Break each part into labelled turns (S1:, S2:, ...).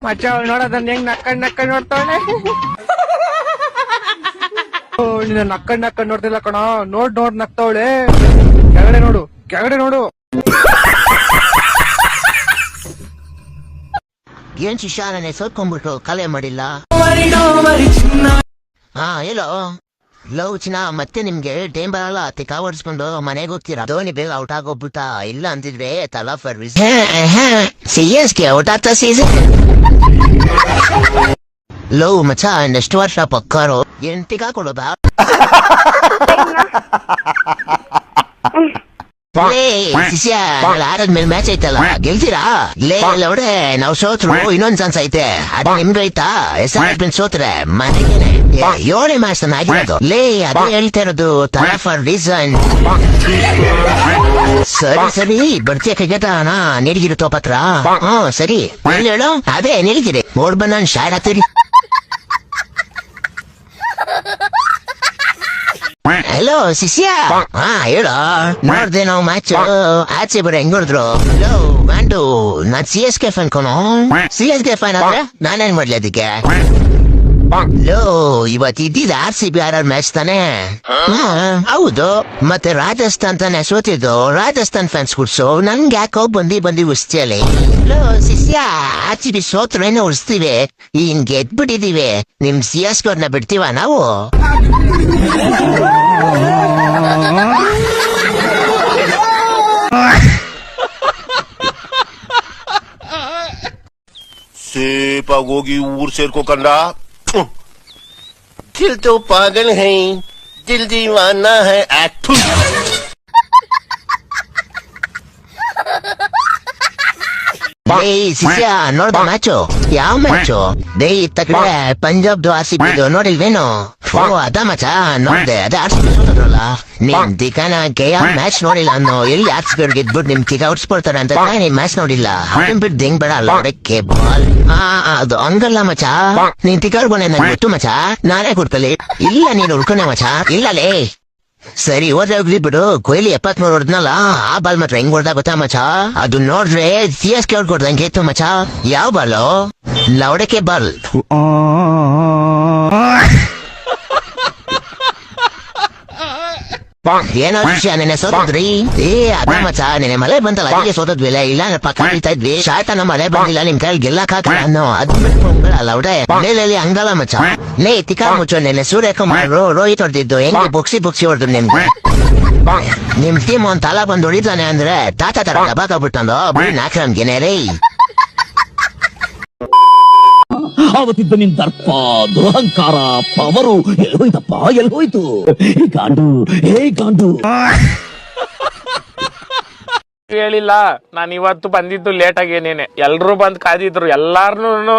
S1: ಮಚ್ಚ ಅವಳು ನೋಡೋದನ್ನ ಹೆಂಗ್ ನಕ್ಕಂಡ್ ನೋಡ್ತಾವಳೆ. ನಿನ್ನ ನಕ್ಕಂಡ್ ನೋಡ್ತಿಲ್ಲ ಕಣ. ನೋಡ್ ನಗ್ತಾವಳೆ. ಕೆಳಗಡೆ ನೋಡು.
S2: ಏನ್ ಶಿಷ್ಯ ನನ್ನ ಸೋತ್ಕೊಂಡ್ಬಿಟ್ಟು ಕಲೆ ಮಾಡಿಲ್ಲ. ಹಾ ಹೇಳೋ ಲವ್ ಚಿನ್ನ, ಮತ್ತೆ ನಿಮ್ಗೆ ಟೈಮ್ ಬರಲ್ಲ. ತಿಕ್ಕ ಹೊಡ್ಸ್ಕೊಂಡು ಮನೆಗೆ ಹೋಗ್ತೀರಾ. ಧೋನಿ ಬೇಗ ಔಟ್ ಆಗೋಗ್ಬಿಟ್ಟ. ಇಲ್ಲ ಅಂತಿದ್ರೆ ತಲಾ ಸರ್ವಿಸ್ CSK ಔಟ್ ಆಗ್ತಾ ಸೀಸನ್. ಲವ್ ಮಚ್ಚ ನೆಕ್ಸ್ಟ್ ವರ್ಷ ಪಕ್ಕಾರು ಏನ್ ತಿಕ್ಕ ಕೊಡೋದಾ? ಶಿಷ್ಯ ಆಡದ್ಮೇಲೆ ಮ್ಯಾಚ್ ಐತಲ್ಲ, ಗೆಲ್ತೀರಾ? ಲೌಡೆ ನಾವ್ ಸೋತ್ರು ಇನ್ನೊಂದ್ ಚಾನ್ಸ್ ಐತೆ. ಅದ ನಿಮ್ದು ಐತಾ? SR ಸೋತ್ರೆ ಮನೆಗೇನೆ 7ನೇ ಮ್ಯಾಚ್ ಆಗಿರೋದು. ಅದೇ ಹೇಳ್ತಾ ಇರೋದು ತಲಾ ಫಾರ್ ರೀಸನ್. ಸರಿ ಬರ್ತೀಯ ಕ್ರಿಕೆಟ್ ಅಣ್ಣ? ನೀಡಿಗಿರು ತೋಪತ್ರ. ಸರಿ ಹೇಳು. ಅದೇ ನೀಡಿಗಿರಿ ಓಡ್ ಬಂದ ಶಾಡ್ ಹಾಕ್ತೀರಿ. ಹಲೋ ಶಿಷ್ಯ. ಹೇಳ ನೋಡ್ದೆ ನಾವು ಮ್ಯಾಚ್ ಆಚೆ ಬರ ಹೆಂಗ್ ನೋಡಿದ್ರು. ಹಲೋ ಬ್ಯಾಂಡು, ನಾನ್ CSK ಫ್ಯಾನ್ ಕಣೋ. CSK ಫ್ಯಾನ್ ಆದ್ರೆ ನಾನೇನ್ ಮಾಡ್ಲಿ ಅದಕ್ಕೆ? ಲೋ ಇವತ್ತು ಇದ್ದಿದ್ದ RCB ಮ್ಯಾಚ್ ತಾನೆ? ಹೌದು. ಮತ್ತೆ ರಾಜಸ್ಥಾನ್ ತಾನೆ ಸೋತಿದ್ದು. ರಾಜಸ್ಥಾನ್ ಫ್ಯಾನ್ಸ್ ಕುಡ್ಸು ನನ್ಗೆ ಯಾಕೋ ಬಂದಿ ಉಸ್ತಿಯಲ್ಲಿ. ಲೋ ಶಿಷ್ಯ, RCB ಸೋತ್ರೇನೆ ಉಳಿಸ್ತೀವಿ. ಇನ್ ಗೆದ್ಬಿಟ್ಟಿದೀವಿ. ನಿಮ್ CSK ಅವ್ರನ್ನ ಬಿಡ್ತೀವ ನಾವು?
S3: ಸೇಪಾಗಿ ಹೋಗಿ ಊರ್ ಸೇರ್ಕೋಕಂಡ. ದಿಲ್ ತೋ ಪಾಗಲ್ ಹೈ, ದಿಲ್ ದೀವಾನಾ ಹೈ.
S2: ಶಿಷ್ಯ ನೋಡ್ದ ಮ್ಯಾಚು? ಯಾವ ಮ್ಯಾಚು? ತಕ್ಕಡೆ ಪಂಜಾಬ್ದು RCB ನೋಡಿಲ್ವೇನು? ಅದ ಮಚ ನೋಡ್ದೆ. ಅದೇ RCB ಸೋತದ್ರಲ್ಲ. ನಿಮ್ ದಿಕಾನಕ್ಕೆ ಯಾವ ಮ್ಯಾಚ್ ನೋಡಿಲ್ಲ ಅನ್ನೋ. ಎಲ್ಲಿ RCB ಗೆದ್ಬಿಟ್ಟು ನಿಮ್ ತಿಗ ಔಟ್ಸ್ಕೊಳ್ತಾರೆ ಅಂತ ನಿಮ್ ಮ್ಯಾಚ್ ನೋಡಿಲ್ಲ. ಬಿಟ್ಟು ಹೆಂಗ್ ಬೇಡ ಹೊಡಕ್ಕೆ ಬಾಲ್. ಅದು ಹಂಗಲ್ಲ ಮಚ. ನೀನ್ ತಿಗಾಡ್ಕೊಂಡೆ ನನ್ ಗೊತ್ತು ಮಚ. ನಾನೇ ಕೊಡ್ಕಲಿ. ಇಲ್ಲ ನೀನು ಉಳ್ಕೊಂಡೆ ಮಚ. ಇಲ್ಲಲೇ ಸರಿ ಹೋದ್ರೆ ಹೋಗ್ಲಿ ಬಿಡು. ಕೊಹ್ಲಿ 73 ಹೊಡೆದ್ನಲ್ಲ, ಆ ಬಾಲ್ ಮಾತ್ರ ಹೆಂಗ್ ಹೊಡ್ದ ಗೊತ್ತಾ ಮಚ? ಅದು ನೋಡ್ರೆ CSK ಅವ್ರು ಕೊಡ್ದಂಗೆ ಇತ್ತು ಮಚ. ಯಾವ ಬಾಲು? ಲೌಡಕೆ ಬಾಲ್. ಏನೋ ವಿಷಯ ನೆನೆ ಸೋತದ್ರಿ? ಅದ ಮಚ ನೆನೆ ಮಳೆ ಬಂತಲ್ಲ, ಅದಕ್ಕೆ ಸೋತದ್ವಿಲ್ಲ. ಇಲ್ಲ ಪಕ್ಕ ನಿಲ್ತಾ ಇದ್ವಿ. ಶಾಯ್ತಾನ ಮಳೆ ಬಂದಿಲ್ಲ, ನಿಮ್ ಕೈಲಿ ಗೆಲ್ಲಕ್ ಹಾಕಲ್ಲ ಅನ್ನೋ. ಅದ್ ಬಿಟ್ಕೊಂಡ್ಬಿಡಲ್ಲ ಲೌಡೆ. ಮಳೆಯಲ್ಲಿ ಹಂಗಲ್ಲ ಮಚ. ತಿಕ್ಕಾ ಮುಚ್ಚೋ ನೆನೆ ಸೂರ್ಯಕುಮಾರ್ ರೋಹಿತ್ ಹೊಡೆದಿದ್ದು ಹೆಂಗೆ ಬುಕ್ಸಿ ಹೊಡೆದ್ರು ನಿಮ್ಗೆ. ನಿಮ್ ಟೀಮ್ ಒಂದ್ ತಲಾ ಬಂದು ಹೊಡಿತಾನೆ ಅಂದ್ರೆ ತಾತ ತರ ದಬಾಕಬಿಟ್ಟಂದು ಬರೀ ನಾಕ್ರಮ್ಗೆನೆ ರೇ.
S4: ಆವತ್ತಿದ್ದ ನಿನ್ ದರ್ಪ, ದುರಹಂಕಾರ, ಪವರು ಎಲ್ಲೋಯ್ತಪ್ಪ, ಎಲ್ಲೋಯ್ತು? ಹೇ ಗಾಂಡು
S1: ಹೇಳಿಲ್ಲ. ನಾನು ಇವತ್ತು ಬಂದಿದ್ದು ಲೇಟಾಗಿ. ಏನೇನೆ ಎಲ್ರು ಬಂದು ಕಾದಿದ್ರು. ಎಲ್ಲಾರ್ನು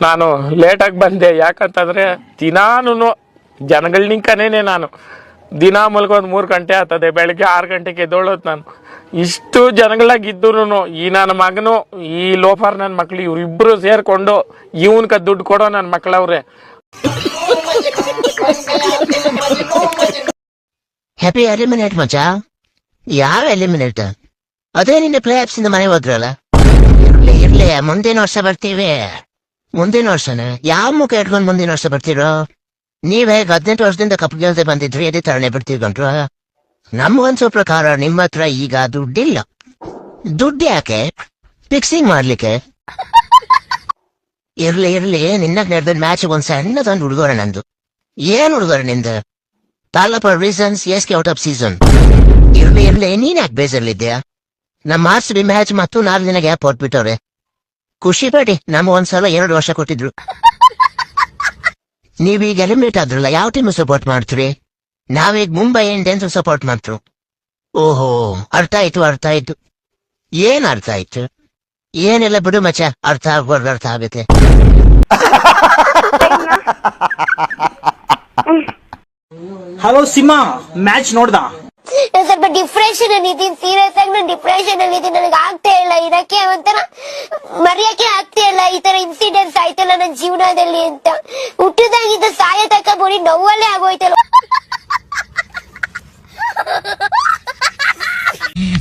S1: ನಾನು ಲೇಟಾಗಿ ಬಂದೆ. ಯಾಕಂತಂದ್ರೆ ದಿನಾನು ಜನಗಳ ನಿಂಕನೇನೆ. ನಾನು ದಿನ ಮಲ್ಗೊಂದು 3 ಗಂಟೆ ಆಗ್ತದೆ. ಬೆಳಗ್ಗೆ 6 ಗಂಟೆಗೆ ಎದ್ದೋಳೋದು ನಾನು. ಇಷ್ಟು ಜನಗಳಾಗಿದ್ದು ಈ ನನ್ನ ಮಗನು, ಈ ಲೋಫರ್ ನನ್ನ ಮಕ್ಳು, ಇವ್ರಿಬ್ರು ಸೇರ್ಕೊಂಡು ಇವನ್ಕ ದುಡ್ಡು ಕೊಡೋ ನನ್ನ ಮಕ್ಳವ್ರೆ.
S2: Happy eliminate ಮಚ. ಯಾವ ಎಲಿಮಿನೇಟ್? ಅದೇ ನಿನ್ನೆ ಪ್ಲೇ ಆಪ್ಸ್ ಇಂದ ಮನೆ ಹೋದ್ರಲ್ಲ. ಇರ್ಲಿ ಮುಂದಿನ ವರ್ಷ ಬರ್ತೀವಿ. ಮುಂದಿನ ವರ್ಷನ ಯಾವ ಮುಖ ಇಟ್ಕೊಂಡು ಮುಂದಿನ ವರ್ಷ ಬರ್ತೀರೋ? ನೀವೇ 18 ವರ್ಷದಿಂದ ಕಪ್ ಗೆಲ್ದೆ ಬಂದಿದ್ರಿ, ಅದೇ ತರನೇ ಬರ್ತೀವಿ ಗಂಟ್ರ. ನಮ್ಗನ್ಸೋ ಪ್ರಕಾರ ನಿಮ್ಮ ಹತ್ರ ಈಗ ದುಡ್ಡಿಲ್ಲ. ದುಡ್ಡು ಯಾಕೆ? ಫಿಕ್ಸಿಂಗ್ ಮಾಡ್ಲಿಕ್ಕೆ. ಇರ್ಲಿ ನಿನ್ನ ನಡೆದ ಮ್ಯಾಚ್ ಒಂದ್ ಸಣ್ಣದೊಂದು ಹುಡುಗರ ನಂದು. ಏನ್ ಹುಡುಗರ ನಿಂದ? Thala for reason CSK out of season. ಇರ್ಲಿ ನೀನ್ ಯಾಕೆ ಬೇಜಾರಲ್ಲಿದ್ಯಾ? ನಮ್ಮ RCB ಮ್ಯಾಚ್ ಮತ್ತು 4 ದಿನ ಗ್ಯಾಪ್ ಹೊಟ್ಬಿಟ್ಟವ್ರೆ. ಖುಷಿ ಪಡಿ. ಒಂದ್ಸಲ 2 ವರ್ಷ ಕೊಟ್ಟಿದ್ರು. ನೀವೀಗ ಎಲಿಮಿನೇಟ್ ಆದ್ರಲ್ಲ, ಯಾವ ಟೀಮ್ ಸಪೋರ್ಟ್ ಮಾಡ್ತೀರಿ? ನಾವೀಗ ಮುಂಬೈ ಇಂಡಿಯನ್ಸ್ ಸಪೋರ್ಟ್ ಮಾಡ್ತರು. ಓಹೋ, ಅರ್ಥ ಆಯ್ತು. ಏನ್ ಅರ್ಥ ಆಯ್ತು? ಏನೆಲ್ಲ ಬಿಡು ಮಚ್ಚ, ಅರ್ಥ ಆಗ್ಬಾರ್ದು ಅರ್ಥ ಆಗುತ್ತೆ.
S4: ಹಲೋ ಸಿಂಹ, ಮ್ಯಾಚ್ ನೋಡ್ದ?
S5: ಸ್ವಲ್ಪ ಡಿಪ್ರೆಷನ್ ಅಲ್ಲಿ ಇದೀನಿ. ಸೀರಿಯಸ್ ಆಗಿ ನಾನು ಡಿಪ್ರೆಷನ್ ಅಲ್ಲಿ ಇದೀನಿ. ನನಗೆ ಆಗ್ತಾ ಇಲ್ಲ ಇರಕ್ಕೆ, ಒಂಥರ ಮರೆಯಕ್ಕೆ ಆಗ್ತಾ ಇಲ್ಲ. ಈ ತರ ಇನ್ಸಿಡೆಂಟ್ಸ್ ಆಯ್ತಲ್ಲ ನನ್ನ ಜೀವನದಲ್ಲಿ ಅಂತ. ಹುಟ್ಟದಾಗಿದ್ದ ಸಾಯ ತಕ್ಕ ಬೋಡಿ ನೋವಲ್ಲೇ ಆಗೋಯ್ತಲ್ಲ.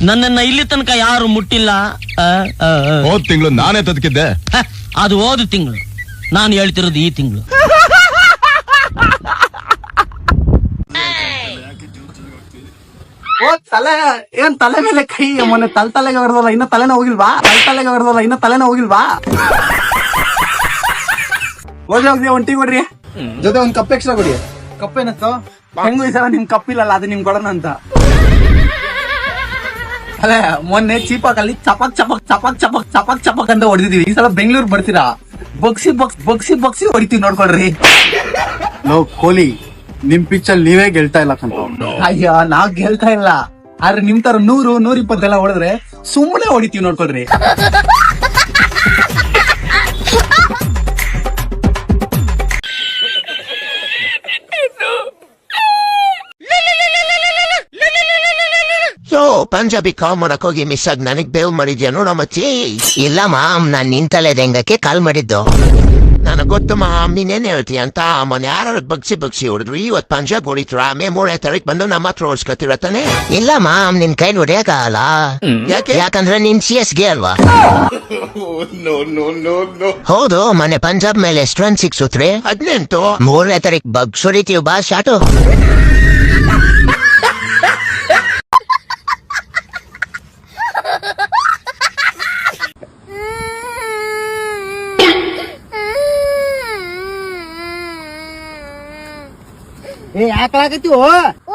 S6: ನನ್ನನ್ನ ಇಲ್ಲಿ ತನಕ ಯಾರು ಮುಟ್ಟಿಲ್ಲ.
S7: ಹೋದ್ ತಿಂಗಳು ನಾನೇ ತದಕಿದ್ದೆ.
S6: ಅದು ಹೋದ ತಿಂಗಳು, ನಾನು ಹೇಳ್ತಿರೋದು ಈ ತಿಂಗಳು.
S4: ತಲೆ ಏನ್ ತಲೆ ಮೇಲೆ ಕೈ ಮೊನ್ನೆ ತಲೆಗೆ ಹೊಡೆದಲ್ಲ, ಇನ್ನ ತಲೆನ ಹೋಗಿಲ್ವಾ? ತಲೆನ ಹೋಗಿಲ್ವಾ? ಹೋಗಿ ಒಂದ್ ಟೀ ಕೊಡ್ರಿ, ಜೊತೆ ಒಂದ್ ಕಪ್ ಎಕ್ಸ್ಟ್ರಾ ಕೊಡಿ. ಕಪ್ ಏನತ್ತು? ಹೆಂಗು ಈ ಸಲ ನಿಮ್ ಕಪ್ ಇಲ್ಲಲ್ಲ, ಅದು ನಿಮ್ ಕೊಡೋಣ ಅಂತ. ಅದೇ ಮೊನ್ನೆ ಚೀಪಾಕಲ್ಲಿ ಚಪಕ್ ಚಪಕ್ ಚಪಕ್ ಚಪಕ್ ಚಪಕ್ ಚಪಕ್ ಅಂತ ಹೊಡೆದಿದೀವಿ. ಈ ಸಲ ಬೆಂಗಳೂರು ಬರ್ತೀರಾ? ಬಗ್ಸಿ ಹೊಡಿತೀವಿ ನೋಡ್ಕೊಳ್ರಿ.
S8: ಲೋ ಕೋಹ್ಲಿ, ನಿಮ್ ಪಿಚ್ಚಲ್ಲಿ ನೀವೇ ಗೆಲ್ತಾ ಇಲ್ಲ ಕಂತ.
S4: ಅಯ್ಯ, ನಾವ್ ಗೆಲ್ತಾ ಇಲ್ಲ, ಆದ್ರೆ ನಿಮ್ ತರ 100-120 ಹೊಡೆದ್ರೆ ಸುಮ್ಮನೆ ಹೊಡಿತೀವಿ ನೋಡ್ಕೊಳ್ರಿ.
S2: ಸೊ ಪಂಜಾಬಿ ಕಾಲ್ ಮಾಡಕ್ ಹೋಗಿ ಮಿಸ್ ಆಗಿ ನನಗ್ ಬೇವ್ ಮಾಡಿದ್ಯಾ ನೋಡೋ ಮಚ್ಚಿ. ಇಲ್ಲ ಮಾಮ್, ನಾನ್ ನಿಂತಲೆ ರೆಂಗಕ್ಕೆ ಕಾಲ್ ಮಾಡಿದ್ದು. ನನಗ್ ಗೊತ್ತು ಮಾಮ್, ನೀನೇನ್ ಹೇಳ್ತೀಯ ಅಂತ. ಮೊನ್ನೆ ಯಾರು ಬಗ್ಸಿ ಹೊಡೆದ್ರು, ಇವತ್ ಪಂಜಾಬ್ ಹೊಡಿತ್ರ, ಮೇ 3ನೇ ತಾರೀಕು ಬಂದು ನಮ್ಮ ಹತ್ರ ಓಡಿಸ್ಕೊತಿರತ್ತಾನೆ. ಇಲ್ಲ ಮಾಮ್, ನಿನ್ ಕೈ ಹೊಡಿಯಕ್ಕಾಗಲ್ಲ. ಯಾಕಂದ್ರೆ ನೀನ್ CSG ಅಲ್ವಾ? ಹೌದು, ಮೊನ್ನೆ ಪಂಜಾಬ್ ಮೇಲೆ ಎಷ್ಟು ರನ್ ಸಿಕ್ಸುತ್ರಿ? 18. 3ನೇ ತಾರೀಕು ಬಗ್ಸ್ ಹೊಡಿತೀವಿ ಬಾ ಶಾಟು.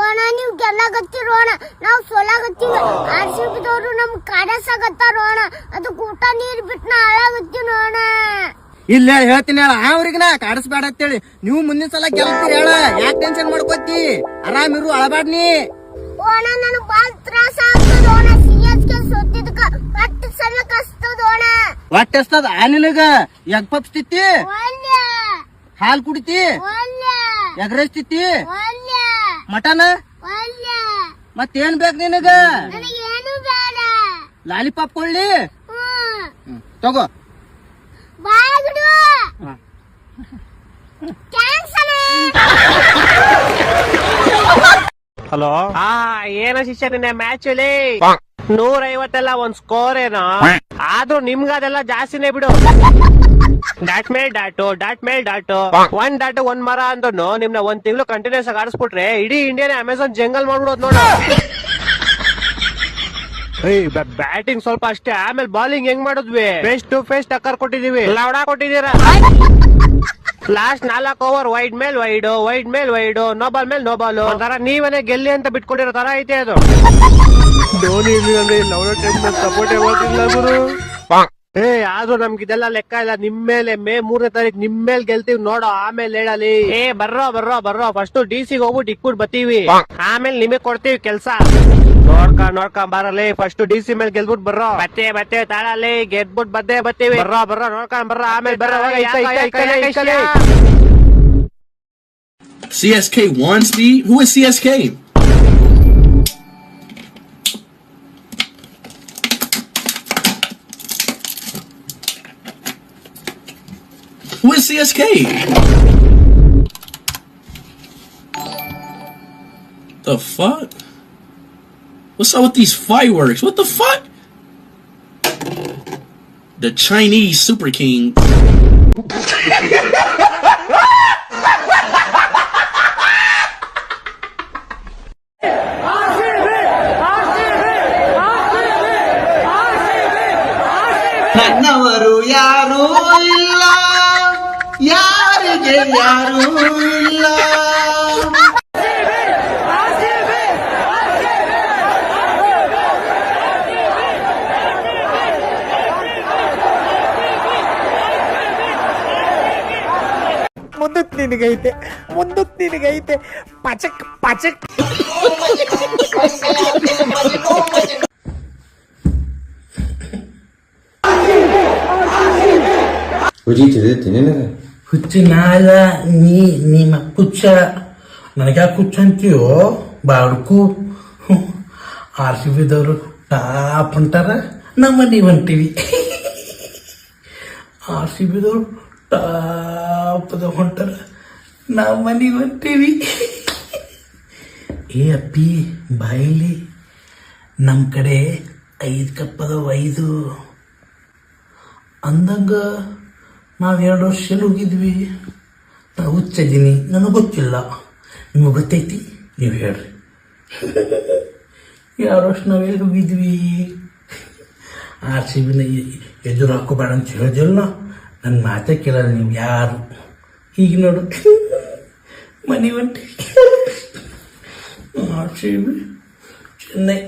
S5: ಓಣ ನೀವ್ ಗೆಲ್ಲಾಗತ್ತಿರೋಣ, ನಾವ್ ಸೋಲಾಗತ್ತೀವಿ. RCBದವ್ರು ನಮ್ ಕಾಡಸಾಗತ್ತಾರೋಣ, ಅದಕ್ಕೆ ಊಟ ನೀರ್ ಬಿಟ್ಟು ಹಾಳಾಗತ್ತೀವಿ ನೋಣ.
S4: ಇಲ್ಲ ಹೇಳ್ತೀನಿ ಹೇಳ, ಅವ್ರಿಗನ ಕಾಡಿಸ್ಬೇಡ ಅಂತೇಳಿ. ನೀವು ಮುಂದಿನ ಸಲ ಗೆಲ್ತೀರಿ ಹೇಳ, ಯಾಕೆ ಟೆನ್ಷನ್ ಮಾಡ್ಕೋತಿ? ಆರಾಮಿರು, ಅಳಬಾಡ್ನಿ.
S5: ಓಣ ನನಗ್ ಬಾಳ್ ತ್ರಾಸ ಆಗ್ತದೋಣ, CSK ಸೋತಿದ್ಕ ಹೊಟ್ಟೆ ಸಣ್ಣ ಕಸ್ತದೋಣ.
S4: ಹೊಟ್ಟೆ ಎಷ್ಟದ ನಿನಗ? ಎಗ್ ಪಪ್ಸ್ ತಿತ್ತಿ,
S5: ಒಲ್ಲೆ
S4: ಹಾಲ್ ಕುಡಿತಿ,
S5: ಒಲ್ಲೆ
S4: ಎಗ್ ರೈಸ್ ತಿತ್ತಿ,
S5: ಒಲ್ಲೆ
S4: ಮಟನ್,
S5: ಒಲ್ಲೆ.
S4: ಮತ್ತೇನ್ ಬೇಕು ನಿನಗ?
S5: ನನಗೇನು ಬೇಡ.
S4: ಲಾಲಿಪಾಪ್ ಕೊಳ್ಳಿ, ತಗೋ.
S5: ಬಾಯ್ಬಿಡು. ಥ್ಯಾಂಕ್ಸ್ ಅಣ್ಣ.
S9: ಹಲೋ, ಏನ ಶಿಷ್ಯ ನಿನ್ನೆ ಮ್ಯಾಚ್ ಅಲ್ಲಿ 150 ಒಂದ್ ಸ್ಕೋರ್ ಏನೋ, ಆದ್ರೂ ನಿಮ್ಗ ಅದೆಲ್ಲ ಜಾಸ್ತಿನೇ ಬಿಡು. ಡಾಟ್ ಮೇಲ್ ಡಾಟು 1 ಡಾಟು 1 ಮರ ಅಂದ್ರೂ ನಿಮ್ನ 1 ತಿಂಗಳು ಕಂಟಿನ್ಯೂಸ್ ಆಗಿ ಆಡಿಸ್ಬಿಟ್ರೆ ಇಡೀ ಇಂಡಿಯಾನೇ ಅಮೆಝಾನ್ ಜಂಗಲ್ ಮಾಡ್ಬಿಡೋದು ನೋಡ. ಬ್ಯಾಟಿಂಗ್ ಸ್ವಲ್ಪ ಅಷ್ಟೇ, ಆಮೇಲೆ ಬಾಲಿಂಗ್ ಹೆಂಗ್ ಮಾಡಿದ್ವಿ? ಫೇಸ್ ಟು ಫೇಸ್ ಟಕ್ಕರ್ ಕೊಟ್ಟಿದೀವಿ, ಲವಡ ಕೊಟ್ಟಿದೀರ. ಲಾಸ್ಟ್ 4 ಓವರ್ ವೈಡ್ ಮೇಲ್ ವೈಡ್, ನೋ ಬಾಲ್ ಮೇಲ್ ನೋ ಬಾಲ್. ಒಂಥರ ನೀವನೇ ಗೆಲ್ಲಿ ಅಂತ ಬಿಟ್ಕೊಟ್ಟಿರೋ ತರ ಐತೆ ಅದು. ಧೋನಿ ಸಪೋರ್ಟೇ ಹೋಗಿಲ್ಲ ಗುರು. ಆದ್ರೂ ನಮ್ಗೆ ಇದೆಲ್ಲ ಲೆಕ್ಕ ಇಲ್ಲ. ನಿಮ್ಮೇಲೆ ಮೇ 3ನೇ ತಾರೀಕು ನಿಮ್ಮೇಲೆ ಗೆಲ್ತೀವಿ ನೋಡೋ, ಆಮೇಲೆ ಹೇಳಲಿ. ಬರ್ರೋ ಫಸ್ಟ್ DC ಹೋಗ್ಬಿಟ್ಟು ಇಕ್ಬಿಟ್ಟು ಬತ್ತೀವಿ, ಆಮೇಲೆ ನಿಮಗ್ ಕೊಡ್ತೀವಿ ಕೆಲ್ಸ. ನೋಡ್ಕೊಂಡ್ ಬರಲಿ, ಫಸ್ಟ್ DC ಮೇಲೆ ಗೆಲ್ಬಿಟ್ಟು ಬರ್ರೋ. ಬತ್ತೇ ತಾಳಲಿ, ಗೆದ್ಬಿಟ್ಟು ಬತ್ತೀವಿ. ಬರ್ರೋ ನೋಡ್ಕೊಂಡ್ ಬರ್ರೋ, ಆಮೇಲೆ ಬರ್ರೋ.
S10: CSK won, Speed? Who is CSK? Who is CSK? The fuck? What's up with these fireworks? What the fuck? The Chinese Super King.
S4: ನನ್ನವರು ಯಾರೂ ಇಲ್ಲ, ಯಾರಿಗೆ ಯಾರೂ ಇಲ್ಲ. ಮುಂದಕ್ಕೆ ನಿನಗೈತೆ ಪಚಕ್.
S11: ಹುಚ್ಚಿನ ನಿಮ್ಮ ಕುಚ್ಚ ನನಗ ಕುಚ್ಚ ಅಂತೀಯೋ ಬಾಡ್ಕು. RCBದವರು ಟಾಪ್ ಅಂತಾರ, ನಮ್ಮನಿ ಹೊಂಟಿವಿ. RCBದವರು ಟಾಪ್ ಹೊಂಟಾರ, ನಮ್ಮನಿ ಹೊಂಟಿವಿ. ಏ ಅಪ್ಪಿ ಬಾಯಿಲಿ ನಮ್ಮ ಕಡೆ 5 ಕಪ್ ಅದಾವ 5 ಅಂದಂಗ ನಾವು 2 ವರ್ಷ ಹೋಗಿದ್ವಿ. ನಾವು ಹುಚ್ಚಿದ್ದೀನಿ, ನನಗೆ ಗೊತ್ತಿಲ್ಲ. ನಿಮಗೆ ಗೊತ್ತೈತಿ? ನೀವು ಹೇಳ್ರಿ. 2 ವರ್ಷ ನಾವು ಎಲ್ಲಿ ಹೋಗಿದ್ವಿ? RCB ಎದುರು ಹಾಕೋಬೇಡ ಅಂತ ಹೇಳಿದಿಲ್ಲ. ನನ್ನ ಮಾತೇ ಕೇಳಲ್ಲ ನೀವು ಯಾರು. ಈಗ ನೋಡು ಮನೆ ಹೊಂಟಿ RCB ಚೆನ್ನೈ